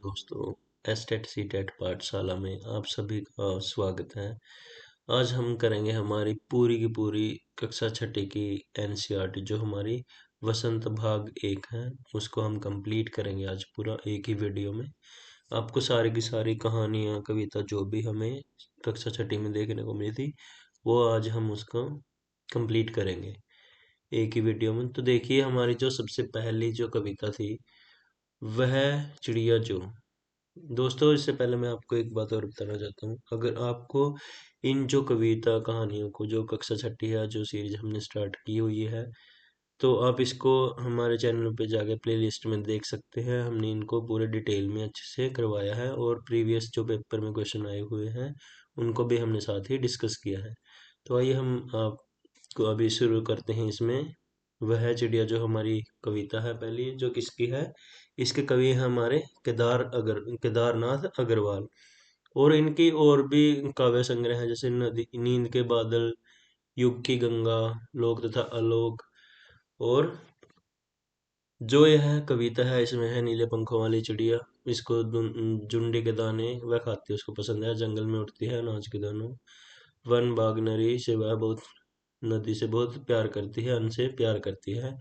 दोस्तों, STET CTET पाठशाला में आप सभी का स्वागत है। आज हम करेंगे हमारी पूरी की पूरी कक्षा छठी की एनसीईआरटी जो हमारी वसंत भाग 1 है, उसको हम कंप्लीट करेंगे आज पूरा एक ही वीडियो में। आपको सारी की सारी कहानियाँ कविता जो भी हमें कक्षा छठी में देखने को मिली थी, वो आज हम उसको कंप्लीट करेंगे एक ही वीडियो में। तो देखिए, हमारी जो सबसे पहली जो कविता थी वह चिड़िया जो। दोस्तों, इससे पहले मैं आपको एक बात और बताना चाहता हूँ। अगर आपको इन जो कविता कहानियों को जो कक्षा छठी है जो सीरीज हमने स्टार्ट की हुई है, तो आप इसको हमारे चैनल पे जाके प्लेलिस्ट में देख सकते हैं। हमने इनको पूरे डिटेल में अच्छे से करवाया है और प्रीवियस जो पेपर में क्वेश्चन आए हुए हैं उनको भी हमने साथ ही डिस्कस किया है। तो आइए हम आपको अभी शुरू करते हैं इसमें। वह चिड़िया जो हमारी कविता है पहली, जो किसकी है, इसके कवि हैं हमारे केदारनाथ अग्रवाल। और इनकी और भी काव्य संग्रह हैं, जैसे नदी नींद के बादल, युग की गंगा, लोक तथा अलोक। और जो यह कविता है इसमें है नीले पंखों वाली चिड़िया। इसको जुंडी के दाने वह खाती है, उसको पसंद है। जंगल में उठती है अनाज के दानों। वन बाग नरी से वह बहुत नदी से बहुत प्यार करती है, अन्न से प्यार करती है।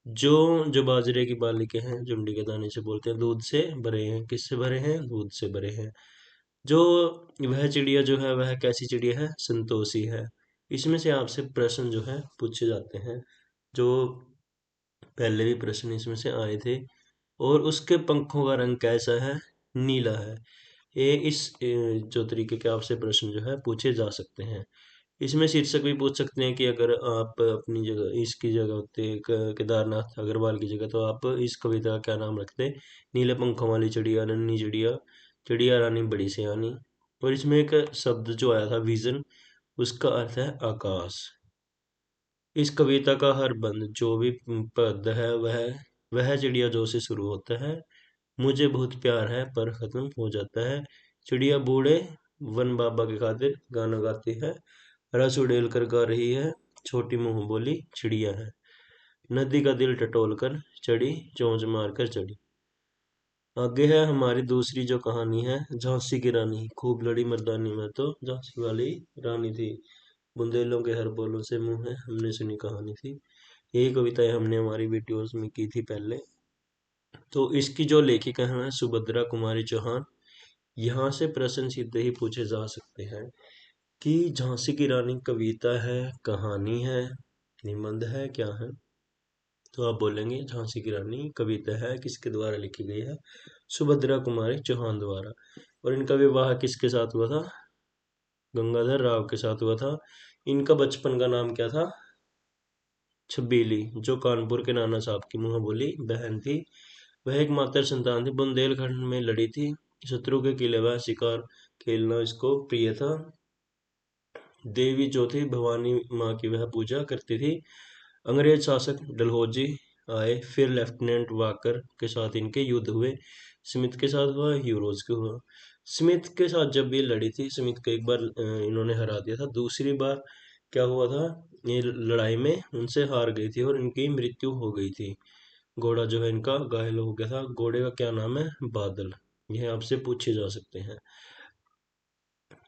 जो जो बाजरे की बालिके हैं जुंडी के दाने से बोलते हैं दूध से भरे हैं। किससे भरे हैं? दूध से भरे हैं। जो वह चिड़िया जो है वह कैसी चिड़िया है? संतोषी है। इसमें से आपसे प्रश्न जो है पूछे जाते हैं, जो पहले भी प्रश्न इसमें से आए थे। और उसके पंखों का रंग कैसा है? नीला है। ये जो तरीके के आपसे प्रश्न जो है पूछे जा सकते हैं। इसमें शीर्षक भी पूछ सकते हैं कि अगर आप अपनी जगह इसकी जगह होते केदारनाथ अग्रवाल की जगह, तो आप इस कविता का क्या नाम रखते? नीले पंखों वाली चिड़िया, नन्ही चिड़िया, चिड़िया रानी बड़ी सियानी। और इसमें एक शब्द जो आया था विजन, उसका अर्थ है आकाश। इस कविता का हर बंद जो भी पद है वह चिड़िया जो से शुरू होता है। मुझे बहुत प्यार है पर खत्म हो जाता है। चिड़िया बूढ़े वन बाबा की खातिर गाना गाती है। रस उड़ेल कर गा रही है, छोटी मुंह बोली चिड़िया है। नदी का दिल टटोल कर चढ़ी, चोंच मार कर चढ़ी। आगे है हमारी दूसरी जो कहानी है, झांसी की रानी। खूब लड़ी मर्दानी में तो झांसी वाली रानी थी। बुंदेलों के हर बोलों से मुंह है, हमने सुनी कहानी थी। यही कविताएं हमने हमारी वीडियोस में की थी पहले। तो इसकी जो लेखिका है सुभद्रा कुमारी चौहान। यहाँ से प्रश्न सीधे ही पूछे जा सकते हैं कि झांसी की रानी कविता है, कहानी है, निबंध है, क्या है? तो आप बोलेंगे झांसी की रानी कविता है, किसके द्वारा लिखी गई है? सुभद्रा कुमारी चौहान द्वारा। और इनका विवाह किसके साथ हुआ था? गंगाधर राव के साथ हुआ था। इनका बचपन का नाम क्या था? छबीली, जो कानपुर के नाना साहब की मुंह बोली बहन थी। वह एक मात्र संतान थी, बुंदेलखंड में लड़ी थी। शत्रु के किले वह शिकार खेलना इसको प्रिय था। देवी जो थी भवानी माँ की वह पूजा करती थी। अंग्रेज शासक डलहौजी आए, फिर लेफ्टिनेंट वाकर के साथ इनके युद्ध हुए। स्मिथ के साथ हुआ, ह्यूरोज के हुआ। स्मिथ के साथ जब ये लड़ी थी, स्मिथ को एक बार इन्होंने हरा दिया था। दूसरी बार क्या हुआ था, ये लड़ाई में उनसे हार गई थी और इनकी मृत्यु हो गई थी। घोड़ा जो है इनका घायल हो गया था। घोड़े का क्या नाम है? बादल। यह आपसे पूछे जा सकते हैं।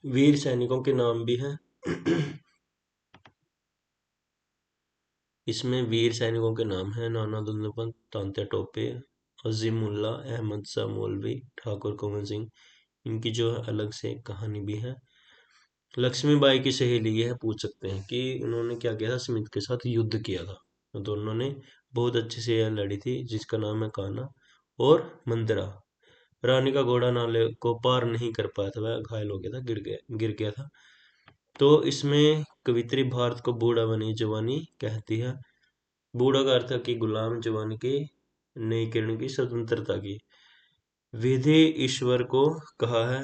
वीर सैनिकों के नाम भी हैं। इसमें वीर सैनिकों के नाम हैं नाना दुल्लभन, तांत्या टोपे, अजीमुल्ला, अहमद शाह मौलवी, ठाकुर कुंवर सिंह। इनकी जो है अलग से एक कहानी भी है। लक्ष्मीबाई की सहेली यह पूछ सकते हैं कि उन्होंने क्या किया था, स्मिथ के साथ युद्ध किया था। तो दोनों ने बहुत अच्छे से यह लड़ी थी, जिसका नाम है कान्हा और मंदरा। रानी का घोड़ा नाले को पार नहीं कर पाया था, वह घायल हो गया था, गिर गया था। तो इसमें कवित्री भारत को बूढ़ा बनी जवानी कहती है। बूढ़ा का अर्थ है कि गुलाम, जवानी की नई किरण की स्वतंत्रता की। विधि ईश्वर को कहा है।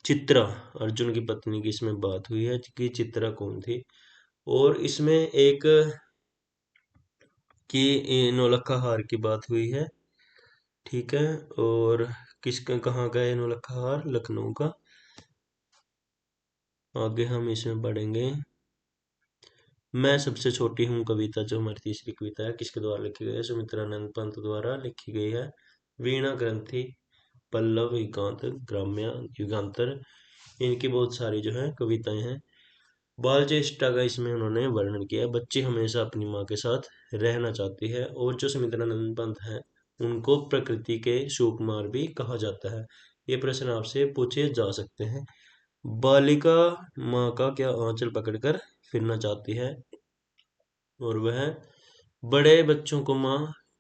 चित्रा, अर्जुन की पत्नी की इसमें बात हुई है कि चित्रा कौन थी। और इसमें एक कि नौलखा हार की बात हुई है, ठीक है। और किसका, कहाँ का है नौलखा हार? लखनऊ का। आगे हम इसमें पढ़ेंगे। मैं सबसे छोटी हूँ कविता जो हमारी तीसरी कविता है, किसके द्वारा लिखी गई है? सुमित्रानंद पंत द्वारा लिखी गई है। वीणा ग्रंथि, पल्लव, एकांत, ग्राम्य, युगांतर, इनकी बहुत सारी जो है कविताएं हैं। बाल चेष्टा का इसमें उन्होंने वर्णन किया। बच्ची हमेशा अपनी माँ के साथ रहना चाहती है। और जो सुमित्रानंद पंत है उनको प्रकृति के सुकुमार भी कहा जाता है। ये प्रश्न आपसे पूछे जा सकते हैं। बालिका माँ का क्या आंचल पकड़कर फिरना चाहती है। और वह बड़े बच्चों को माँ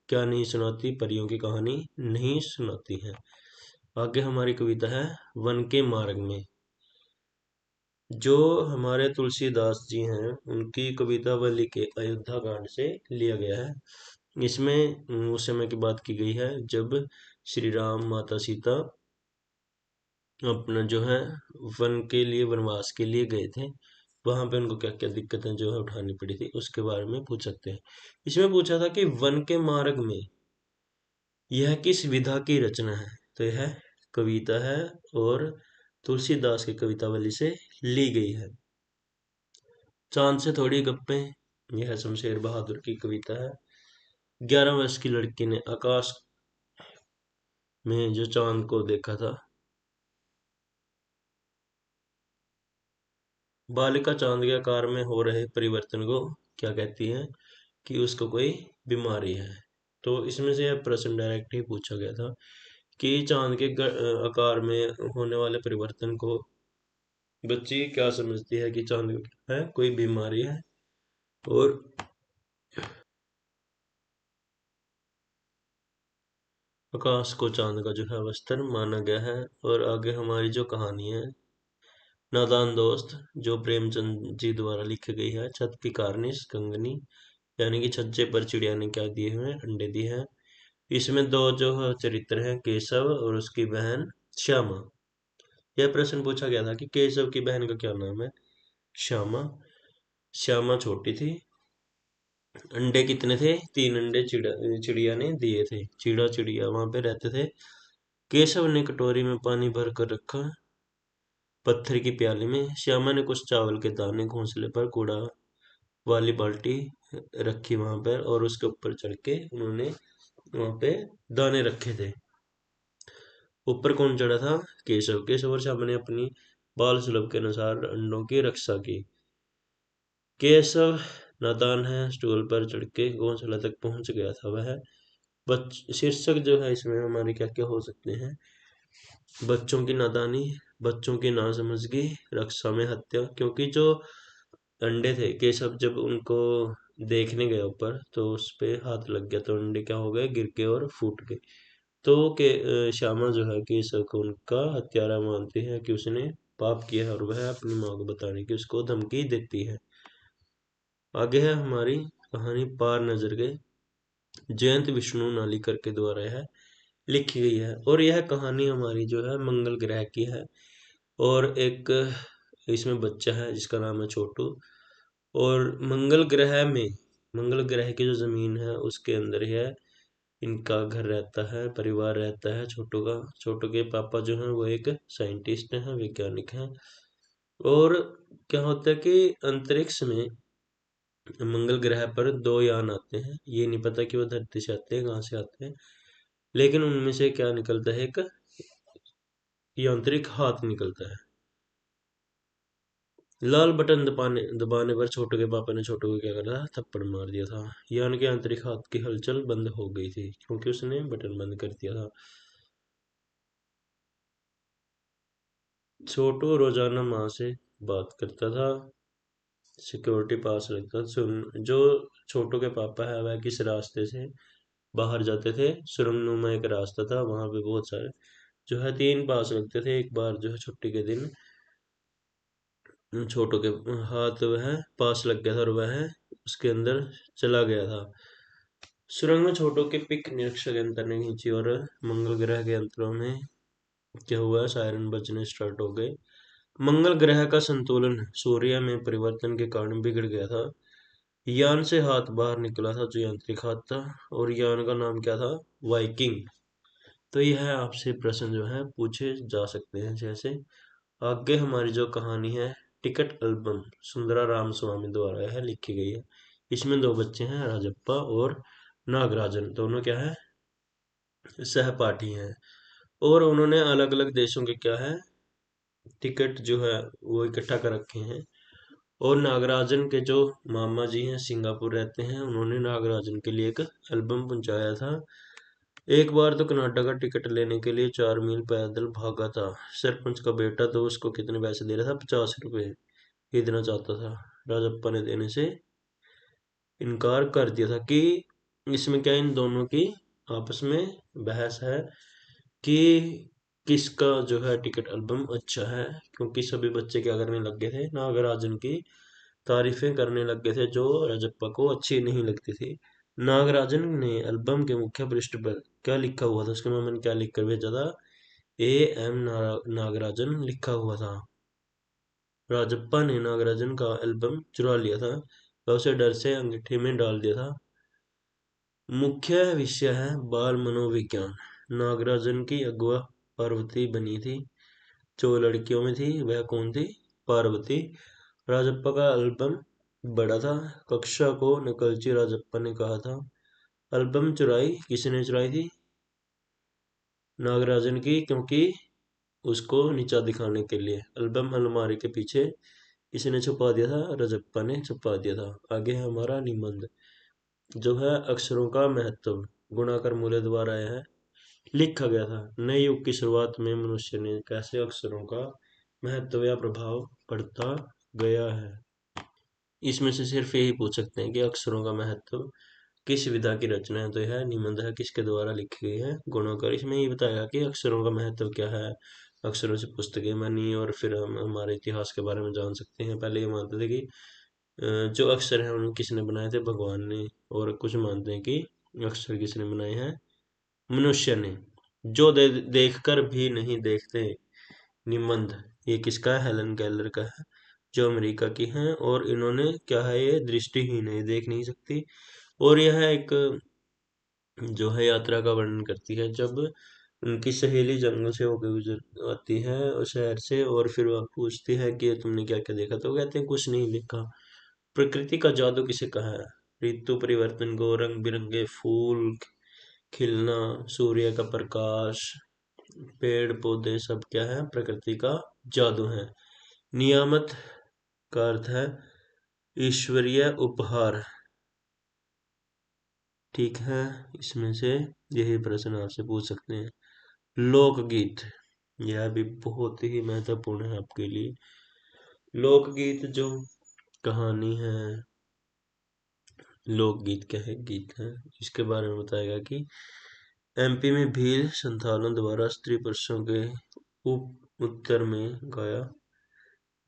क्या नहीं सुनाती, परियों की कहानी नहीं सुनाती है। आगे हमारी कविता है वन के मार्ग में। जो हमारे तुलसीदास जी हैं उनकी कवितावली के अयोध्या कांड से लिया गया है। इसमें उस समय की बात की गई है जब श्री राम माता सीता अपना जो है वन के लिए, वनवास के लिए गए थे। वहां पे उनको क्या क्या दिक्कतें जो है उठानी पड़ी थी उसके बारे में पूछ सकते हैं। इसमें पूछा था कि वन के मार्ग में यह किस विधा की रचना है। तो यह कविता है और तुलसीदास की कवितावली से ली गई है। चांद से थोड़ी गप्पें, यह शमशेर बहादुर की कविता है। 11 वर्ष की लड़की ने आकाश में जो चांद को देखा था। बालिका चांद के आकार में हो रहे परिवर्तन को क्या कहती है कि उसको कोई बीमारी है। तो इसमें से यह प्रश्न डायरेक्ट ही पूछा गया था कि चांद के आकार में होने वाले परिवर्तन को बच्ची क्या समझती है कि चांद है कोई बीमारी है। और आकाश को चांद का जो है वस्त्र माना गया है। और आगे हमारी जो कहानी है नादान दोस्त, जो प्रेमचंद जी द्वारा लिखी गई है। छत की कारनिश कंगनी, यानी कि छज्जे पर चिड़िया ने क्या दिए हुए अंडे दिए हैं। इसमें दो जो चरित्र हैं केशव और उसकी बहन श्यामा। यह प्रश्न पूछा गया था कि केशव की बहन का क्या नाम है। श्यामा। श्यामा छोटी थी। अंडे कितने थे, 3 अंडे चिड़िया ने दिए थे। चिड़ा चिड़िया वहां पे रहते थे। केशव ने कटोरी में पानी भर कर रखा पत्थर की प्याली में। श्यामा ने कुछ चावल के दाने घोंसले पर कूड़ा वाली बाल्टी रखी वहां पर और उसके ऊपर चढ़ के उन्होंने वहां पे दाने रखे थे। ऊपर कौन चढ़ा था, केशव। केशव और श्यामा ने अपनी बाल सुलभ के अनुसार अंडों की रक्षा की। केशव नादान है, स्टूल पर चढ़ के घोंसला तक पहुंच गया था वह। शीर्षक जो है इसमें हमारे क्या क्या हो सकते हैं। बच्चों की नादानी, बच्चों की नासमझगी, रक्षा में हत्या। क्योंकि जो अंडे थे, केशव जब उनको देखने गया ऊपर तो उस पे हाथ लग गया तो अंडे क्या हो गए, गिर के और फूट गए। तो श्यामा जो है केशव को उनका हत्यारा मानती है कि उसने पाप किया है और वह अपनी माँ को बताने की उसको धमकी देती है। आगे है हमारी कहानी पार नजर गए। जयंत विष्णु नालिकर के द्वारा यह लिखी गई है। और यह कहानी हमारी जो है मंगल ग्रह की है। और एक इसमें बच्चा है जिसका नाम है छोटू। और मंगल ग्रह की जो जमीन है उसके अंदर यह इनका घर रहता है, परिवार रहता है छोटू का। छोटू के पापा जो हैं वो एक साइंटिस्ट हैं, वैज्ञानिक हैं। और क्या होता है कि अंतरिक्ष में मंगल ग्रह पर 2 यान आते हैं। ये नहीं पता कि वो धरती से आते हैं कहाँ से आते हैं, लेकिन उनमें से क्या निकलता है, एक यांत्रिक हाथ निकलता है। लाल बटन दबाने दबाने पर छोटू के पापा ने छोटू को क्या करा, थप्पड़ मार दिया था। यान के आंतरिक हाथ की हलचल बंद हो गई थी क्योंकि उसने बटन बंद कर दिया था। छोटू रोजाना माँ से बात करता था, सिक्योरिटी पास रखता था। सुन जो छोटू के पापा है वह किस रास्ते से बाहर जाते थे, सुरंगनुमा एक रास्ता था, वहां पे बहुत सारे जो है 3 पास लगते थे। एक बार जो है छुट्टी के दिन छोटू के हाथ वह पास लग गया था और वह उसके अंदर चला गया था। सुरंग में छोटू के पिक निरीक्षक यंत्र ने खींची और मंगल ग्रह के यंत्रों में क्या हुआ, सायरन बजने स्टार्ट हो गए। मंगल ग्रह का संतुलन सूर्य में परिवर्तन के कारण बिगड़ गया था। यान से हाथ बाहर निकला था जो यांत्रिक हाथ था। और यान का नाम क्या था, वाइकिंग। तो यह आपसे प्रश्न जो है पूछे जा सकते हैं। जैसे आगे हमारी जो कहानी है टिकट एल्बम, सुंदरा रामस्वामी द्वारा यह लिखी गई है। इसमें 2 बच्चे हैं, राजप्पा और नागराजन। दोनों क्या है, सहपाठी हैं। और उन्होंने अलग अलग देशों के क्या है टिकट जो है वो इकट्ठा कर रखे हैं। और नागराजन के जो मामा जी हैं सिंगापुर रहते हैं, उन्होंने नागराजन के लिए एक एल्बम पहुंचाया था। एक बार तो कनाडा का टिकट लेने के लिए 4 मील पैदल भागा था। सरपंच का बेटा तो उसको कितने पैसे दे रहा था, 50 रुपए खरीदना चाहता था। राजप्पा ने देने से इनकार कर दिया था। कि इसमें क्या इन दोनों की आपस में बहस है कि किसका जो है टिकट एल्बम अच्छा है। क्योंकि सभी बच्चे क्या करने लग गए थे, नागराजन की तारीफें करने लग गए थे जो राजप्पा को अच्छी नहीं लगती थी। नागराजन ने एल्बम के मुख्य पृष्ठ पर क्या लिखा हुआ था, उसके मामा ने क्या लिख कर भेजा था, ए एम नागराजन लिखा हुआ था। राजप्पा ने नागराजन का एल्बम चुरा लिया था वह उसे डर से अंगीठी में डाल दिया था। मुख्य विषय है बाल मनोविज्ञान। नागराजन की अगुआ पार्वती बनी थी। जो लड़कियों में थी वह कौन थी, पार्वती। राजप्पा का एल्बम बड़ा था। कक्षा को नकलची राजप्पा ने कहा था। एल्बम चुराई किसने चुराई थी, नागराजन की, क्योंकि उसको नीचा दिखाने के लिए। एल्बम अलमारी के पीछे किसने छुपा दिया था, राजप्पा ने छुपा दिया था। आगे है हमारा निबंध जो है अक्षरों का महत्व। गुणाकर मूल्य द्वारा यह लिखा गया था। नए युग की शुरुआत में मनुष्य ने कैसे अक्षरों का महत्व या प्रभाव पड़ता गया है। इसमें से सिर्फ यही पूछ सकते हैं कि अक्षरों का महत्व किस विधा की रचना है, तो यह निबंध है किसके द्वारा लिखी गई है, गुणों। इसमें ये बताया कि अक्षरों का महत्व क्या है, अक्षरों से पुस्तकें बनी, और फिर हम हमारे इतिहास के बारे में जान सकते हैं। पहले ये मानते थे कि जो अक्षर हैं उन्हें किसने बनाए थे, भगवान ने। और कुछ मानते हैं कि अक्षर किसने बनाए हैं, मनुष्य ने। जो देख कर भी नहीं देखते निबंध, ये किसका है, हेलन केलर का है, जो अमेरिका की हैं। और इन्होंने क्या है, ये दृष्टिहीन है, ये देख नहीं सकती। और यह एक जो है यात्रा का वर्णन करती है। जब उनकी सहेली जंगल से होकर गुजर आती है और शहर से, और फिर वह पूछती है कि तुमने क्या क्या देखा, तो वो कहते हैं कुछ नहीं देखा। प्रकृति का जादू किसे कहा है, ऋतु परिवर्तन को, रंग बिरंगे फूल खिलना, सूर्य का प्रकाश, पेड़ पौधे, सब क्या है, प्रकृति का जादू है। नियामत का अर्थ है ईश्वरीय उपहार। ठीक है, इसमें से यही प्रश्न आपसे पूछ सकते हैं। लोकगीत, यह भी बहुत ही महत्वपूर्ण है आपके लिए। लोकगीत जो कहानी है, लोकगीत क्या है, गीत है, इसके बारे में बताएगा कि एमपी में भील संथालों द्वारा स्त्री पुरुषों के उप उत्तर में गाया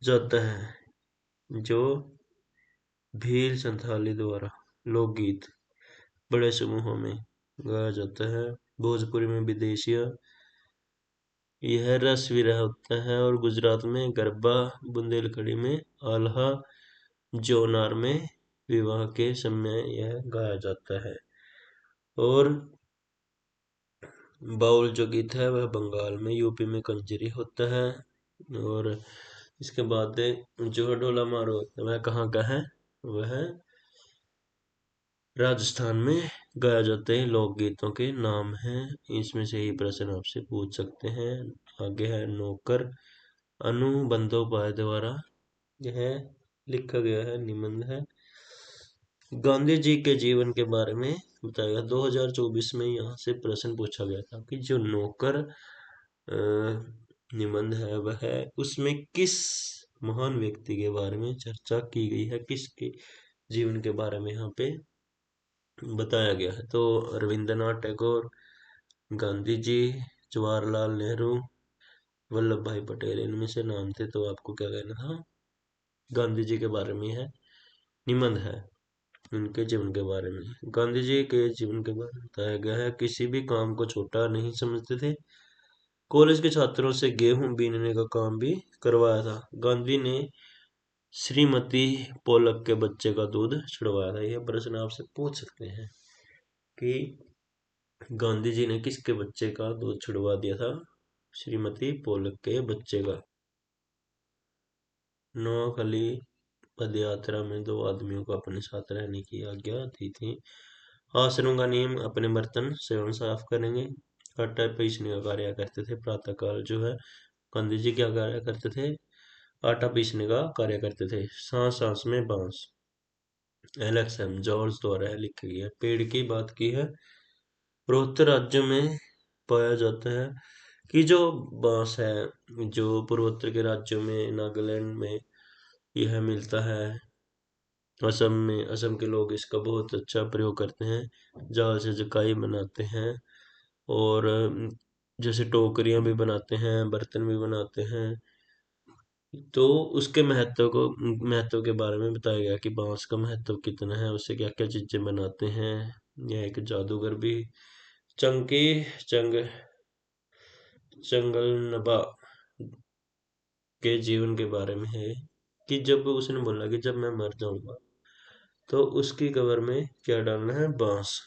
जाता है। जो भील संथाली द्वारा लोकगीत बड़े समूहों में गाया जाता है। भोजपुरी में विदेशिया, यह रस विरह होता है। और गुजरात में गरबा, बुंदेलखंडी में आल्हा, जोनार में विवाह के समय यह गाया जाता है। और बाउल जो गीत है वह बंगाल में, यूपी में कंजरी होता है। और इसके बाद जो ढोला मारो होता है वह कहाँ का है, वह राजस्थान में गाया जाते हैं। लोकगीतों के नाम हैं, इसमें से ही प्रश्न आपसे पूछ सकते हैं। आगे है नौकर, अनुबंधोपाध्याय द्वारा यह लिखा गया है, निबंध है। गांधी जी के जीवन के बारे में बताएगा। 2024 में यहाँ से प्रश्न पूछा गया था कि जो नौकर निबंध है वह उसमें किस महान व्यक्ति के बारे में चर्चा की गई है, किसके जीवन के बारे में यहाँ पे बताया गया है। तो रविंद्रनाथ टैगोर, गांधी जी, जवाहरलाल नेहरू, वल्लभ भाई पटेल, इनमें से नाम थे। तो आपको क्या कहना था, गांधी जी के बारे में है, निबंध है उनके जीवन के बारे में। गांधी जी के जीवन के बारे में बताया गया है। किसी भी काम को छोटा नहीं समझते थे। कॉलेज के छात्रों से गेहूं बीनने का काम भी करवाया था। गांधी ने श्रीमती पोलक के बच्चे का दूध छुड़वाया था। यह प्रश्न आपसे पूछ सकते हैं कि गांधी जी ने किसके बच्चे का दूध छुड़वा दिया था, श्रीमती पोलक के बच्चे का। नोआखली पदयात्रा में 2 आदमियों को अपने साथ रहने की आज्ञा दी थी। आश्रम का नियम, अपने बर्तन स्वयं साफ करेंगे। आटा पीसने का कार्य करते थे। प्रातःकाल जो है गांधी जी क्या कार्य करते थे? आटा पीसने का कार्य करते थे। सांस सांस में बांस, LXM जॉर्ज द्वारा लिखी गई है। पेड़ की बात की है, पूर्वोत्तर राज्यों में पाया जाता है कि जो बांस है, जो पूर्वोत्तर के राज्यों में नागालैंड में यह मिलता है। असम में, असम के लोग इसका बहुत अच्छा प्रयोग करते हैं। जाल से जकाई बनाते हैं और जैसे टोकरियां भी बनाते हैं, बर्तन भी बनाते हैं। तो उसके महत्व के बारे में बताया गया कि बांस का महत्व कितना है, उससे क्या क्या चीजें बनाते हैं। यह एक जादूगर भी चंकी चंग चंगलनबा के जीवन के बारे में है कि जब उसने बोला कि जब मैं मर जाऊंगा तो उसकी कब्र में क्या डालना है? बांस।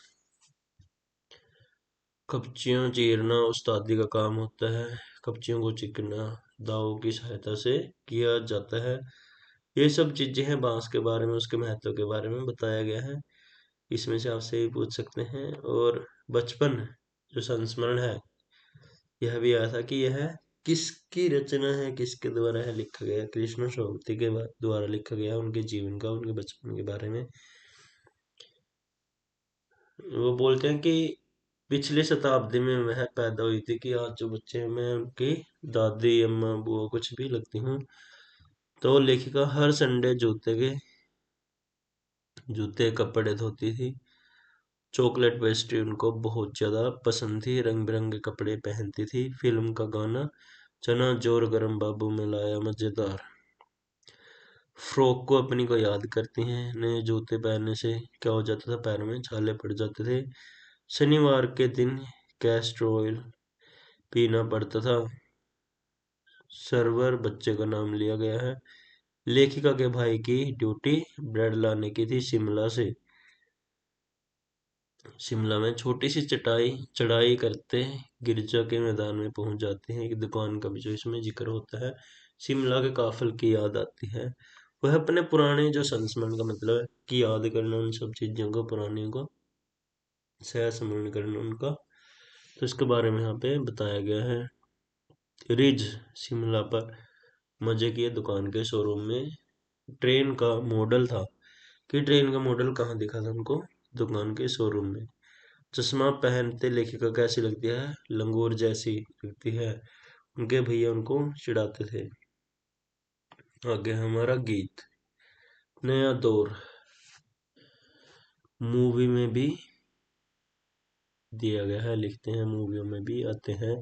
कपचियां चीरना उस्तादी का काम होता है। कपचियों को चिकना दाव की सहायता से किया जाता है। ये सब चीजें हैं बांस के बारे में, उसके महत्व के बारे में बताया गया है। इसमें से आपसे भी पूछ सकते हैं। और बचपन जो संस्मरण है, यह भी आया था कि यह किसकी रचना है, किसके द्वारा है लिखा गया? कृष्ण सावंती के द्वारा लिखा गया, उनके जीवन का, उनके बचपन के बारे में। वो बोलते हैं कि पिछली शताब्दी में वह पैदा हुई थी कि आज जो बच्चे हैं मैं उनकी दादी अम्मा बुआ कुछ भी लगती हूँ। तो लेखिका हर संडे जूते कपड़े धोती थी। चॉकलेट पेस्ट्री उनको बहुत ज्यादा पसंद थी। रंग बिरंगे कपड़े पहनती थी। फिल्म का गाना चना जोर गरम बाबू में लाया मजेदार। फ्रॉक को अपनी को याद करती हैं। नए जूते पहनने से क्या हो जाता था? पैर में छाले पड़ जाते थे। शनिवार के दिन कैस्टर ऑयल पीना पड़ता था। सर्वर बच्चे का नाम लिया गया है। लेखिका के भाई की ड्यूटी ब्रेड लाने की थी शिमला से। शिमला में छोटी सी चढ़ाई करते गिरजा के मैदान में पहुंच जाते हैं। एक दुकान का भी जो इसमें जिक्र होता है। शिमला के काफिल की याद आती है। वह अपने पुराने जो संस्मरण का मतलब है कि याद करना उन सब चीजों को, पुराने को सह स्मरण करना उनका। तो इसके बारे में यहाँ पे बताया गया है। रिज शिमला पर मजे किए दुकान के शोरूम में। ट्रेन का मॉडल था कि ट्रेन का मॉडल कहाँ दिखा था उनको? दुकान के शोरूम में। चश्मा पहनते लेखिका कैसी लगती है? लंगूर जैसी लगती है। उनके भैया उनको चिढ़ाते थे। आगे हमारा गीत। नया दौर मूवी में भी दिया गया है, लिखते हैं मूवियों में भी आते हैं।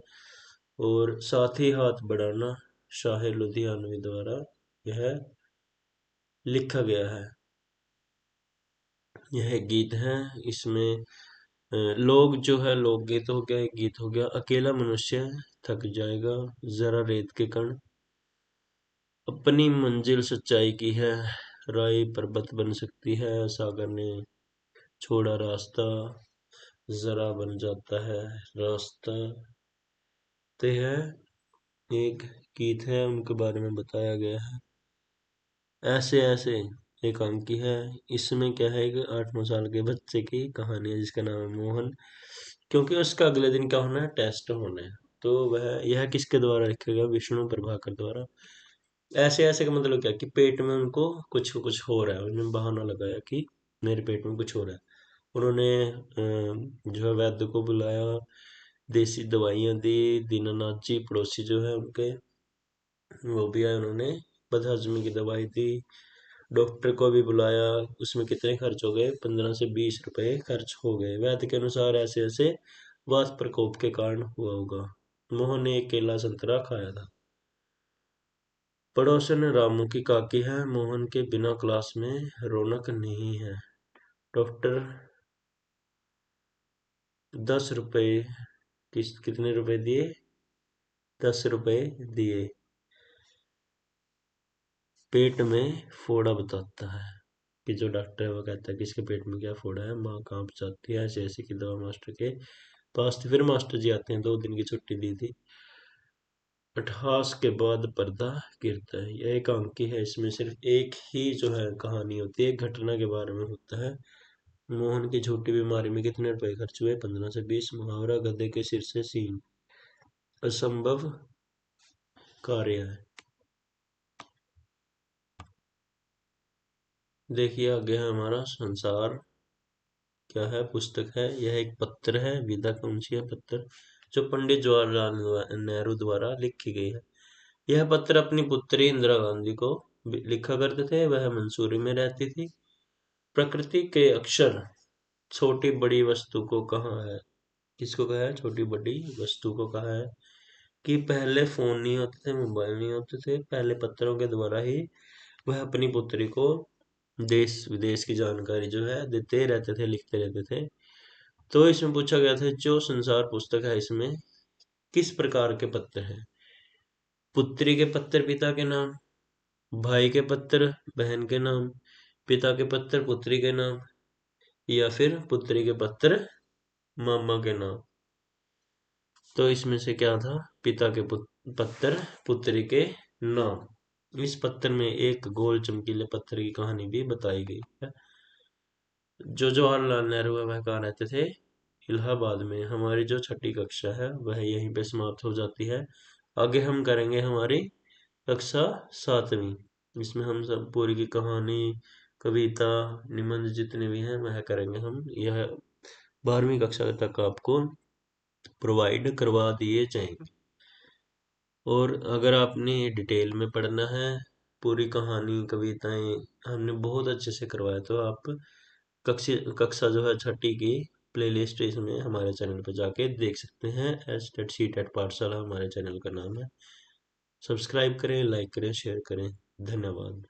और साथ ही हाथ बढ़ाना शाहिर लुधियानवी द्वारा यह लिखा गया है। यह एक गीत है। इसमें लोग जो है लोकगीत हो गया, एक गीत हो गया। अकेला मनुष्य थक जाएगा, जरा रेत के कण अपनी मंजिल सच्चाई की है। राई पर्वत बन सकती है, सागर ने छोड़ा रास्ता, जरा बन जाता है रास्ता। ते है एक गीत है, उनके बारे में बताया गया है। ऐसे ऐसे एक अंकी है। इसमें क्या है, कि 8-9 साल के बच्चे की कहानी है जिसका नाम है मोहन। क्योंकि उसका अगले दिन क्या होना है? टेस्ट होना है। तो वह यह किसके द्वारा लिखा गया? विष्णु प्रभाकर द्वारा। ऐसे ऐसे का मतलब क्या कि पेट में उनको कुछ कुछ हो रहा है। उन्होंने बहाना लगाया कि मेरे पेट में कुछ हो रहा है। उन्होंने जो है वैद्य को बुलाया, देसी दवाइयां दी। दीनानाथ जी पड़ोसी जो है उनके, वो भी आए, उन्होंने बदहजमी की दवाई दी। डॉक्टर को भी बुलाया। उसमें कितने खर्च हो गए? 15 से 20 रुपए खर्च हो गए। वैद्य के अनुसार ऐसे ऐसे वात प्रकोप के कारण हुआ होगा। मोहन ने एक केला संतरा खाया था। पड़ोसन रामू की काकी है। मोहन के बिना क्लास में रौनक नहीं है। डॉक्टर 10 रुपए, कितने रुपए दिए? 10 रुपए दिए। पेट में फोड़ा बताता है कि जो डॉक्टर है वो कहता है कि इसके पेट में क्या फोड़ा है। माँ कांप जाती है। ऐसे ऐसे की दवा मास्टर के पास थी। फिर मास्टर जी आते हैं, 2 दिन की छुट्टी दी थी। 88 के बाद पर्दा गिरता है। यह एक अंकी है। इसमें सिर्फ एक ही जो है कहानी होती है, एक घटना के बारे में होता है। मोहन की झूठी बीमारी में कितने रुपए खर्च हुए? 15 से 20। मुहावरा गधे के सिर से सींग असंभव कार्य है। देखिए आगे है हमारा संसार क्या है, पुस्तक है। यह एक पत्र है। विधा कौन सी है? पत्र जो पंडित जवाहरलाल नेहरू द्वारा लिखी गई है। यह पत्र अपनी पुत्री इंदिरा गांधी को लिखा करते थे। वह मंसूरी में रहती थी। प्रकृति के अक्षर छोटी बड़ी वस्तु को कहा है? किसको कहा है? छोटी बड़ी वस्तु को कहा है कि पहले फोन नहीं होते थे, मोबाइल नहीं होते थे, पहले पत्रों के द्वारा ही वह अपनी पुत्री को देश विदेश की जानकारी जो है देते रहते थे, लिखते रहते थे। तो इसमें पूछा गया था जो संसार पुस्तक है इसमें किस प्रकार के पत्र हैं? पुत्री के पत्र पिता के नाम, भाई के पत्र बहन के नाम, पिता के पत्र पुत्री के नाम, या फिर पुत्री के पत्र मामा के नाम। तो इसमें से क्या था? पिता के पत्र पुत्री के नाम। इस पत्र में एक गोल चमकीले पत्थर की कहानी भी बताई गई है। जो जवाहरलाल नेहरू है वह कहाँ रहते थे? इलाहाबाद में। हमारी जो छठी कक्षा है वह यहीं पे समाप्त हो जाती है। आगे हम करेंगे हमारी कक्षा 7वीं। इसमें हम सब पूरी की कहानी, कविता, निबंध जितने भी हैं वह करेंगे हम। यह 12वीं कक्षा तक आपको प्रोवाइड करवा दिए जाएंगे। और अगर आपने डिटेल में पढ़ना है, पूरी कहानी कविताएं हमने बहुत अच्छे से करवाया, तो आप कक्षा जो है छठी की प्लेलिस्ट इसमें हमारे चैनल पर जाके देख सकते हैं। एस टेट सी टेट पाठशाला हमारे चैनल का नाम है। सब्सक्राइब करें, लाइक करें, शेयर करें। धन्यवाद।